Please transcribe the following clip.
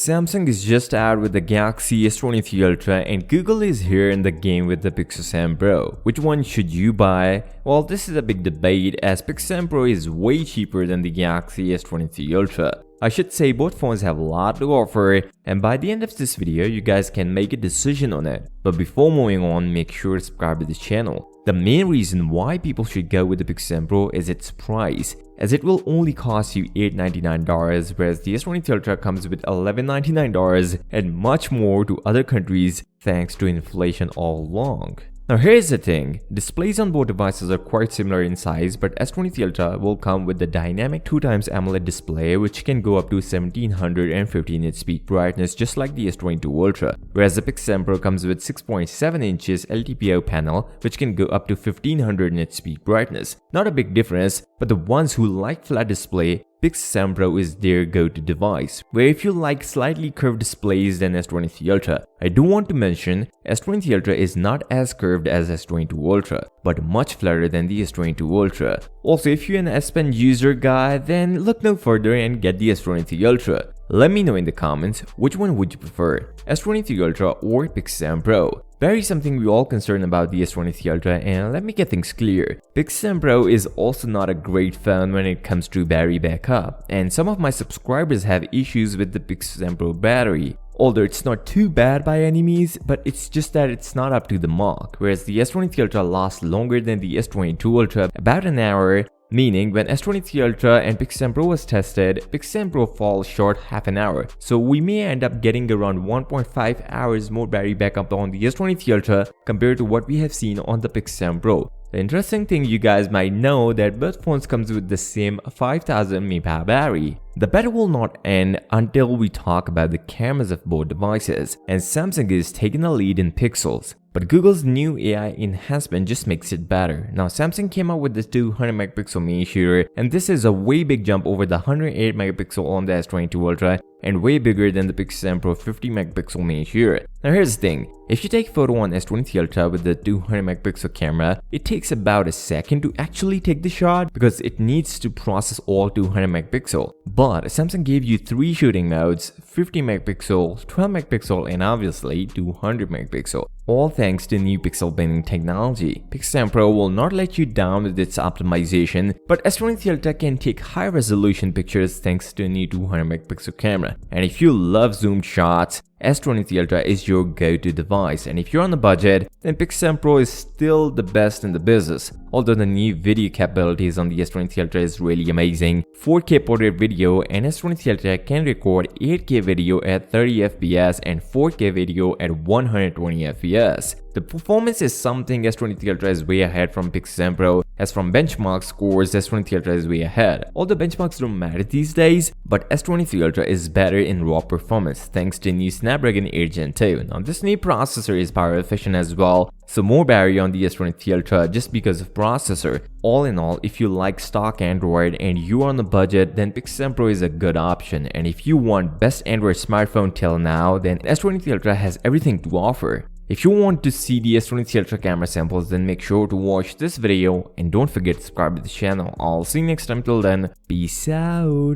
Samsung is just out with the Galaxy S23 Ultra and Google is here in the game with the Pixel 7 Pro. Which one should you buy? Well, this is a big debate as Pixel 7 Pro is way cheaper than the Galaxy S23 Ultra. I should say both phones have a lot to offer, and by the end of this video you guys can make a decision on it. But before moving on, make sure to subscribe to this channel. The main reason why people should go with the Pixel 7 Pro is its price, as it will only cost you $899, whereas the S23 Ultra comes with $1199 and much more to other countries thanks to inflation all along. Now here's the thing, displays on both devices are quite similar in size, but S23 Ultra will come with the dynamic 2x AMOLED display which can go up to 1750 nits peak brightness just like the S22 Ultra, whereas the Pixel 7 Pro comes with 6.7 inches LTPO panel which can go up to 1500 nits peak brightness. Not a big difference, but the ones who like flat display, Pixel 7 Pro is their go-to device, where if you like slightly curved displays than S23 Ultra. I do want to mention, S23 Ultra is not as curved as S22 Ultra, but much flatter than the S22 Ultra. Also, if you're an S Pen user guy, then look no further and get the S23 Ultra. Let me know in the comments, which one would you prefer, S23 Ultra or Pixel 7 Pro? Battery is something we all concerned about the S23 Ultra, and let me get things clear. Pixel 7 Pro is also not a great phone when it comes to battery backup, and some of my subscribers have issues with the Pixel 7 Pro battery. Although it's not too bad by any means, but it's just that it's not up to the mark, whereas the S23 Ultra lasts longer than the S22 Ultra, about an hour. Meaning, when S23 Ultra and Pixel 7 Pro was tested, Pixel 7 Pro falls short half an hour. So we may end up getting around 1.5 hours more battery backup on the S23 Ultra compared to what we have seen on the Pixel 7 Pro. The interesting thing you guys might know that both phones comes with the same 5000 mAh battery. The battle will not end until we talk about the cameras of both devices, and Samsung is taking a lead in pixels. But Google's new AI enhancement just makes it better. Now Samsung came out with this 200 megapixel main shooter, and this is a way big jump over the 108 megapixel on the S22 Ultra and way bigger than the Pixel 7 Pro 50 megapixel main shooter. Now here's the thing, if you take a photo on S23 Ultra with the 200 megapixel camera, it takes about a second to actually take the shot because it needs to process all 200 megapixel. But Samsung gave you 3 shooting modes, 50 megapixel, 12 megapixel and obviously 200 megapixel. All thanks to new pixel binning technology. Pixel 7 Pro will not let you down with its optimization, but S23 Ultra can take high resolution pictures thanks to a new 200 megapixel camera. And if you love zoomed shots, S23 Ultra is your go-to device, and if you're on a budget, then Pixel 7 Pro is still the best in the business. Although the new video capabilities on the S23 Ultra is really amazing, 4K portrait video, and S23 Ultra can record 8K video at 30 fps and 4K video at 120 fps. The performance is something S23 Ultra is way ahead from Pixel 7 Pro, as from benchmark scores S23 Ultra is way ahead. Although benchmarks don't matter these days, but S23 Ultra is better in raw performance thanks to new Snapdragon 8 Gen 2. Now this new processor is power efficient as well, so more battery on the S23 Ultra just because of processor. All in all, if you like stock Android and you are on a budget, then Pixel 7 Pro is a good option, and if you want best Android smartphone till now, then S23 Ultra has everything to offer. If you want to see the S23 Ultra camera samples, then make sure to watch this video and don't forget to subscribe to the channel. I'll see you next time. Till then, peace out.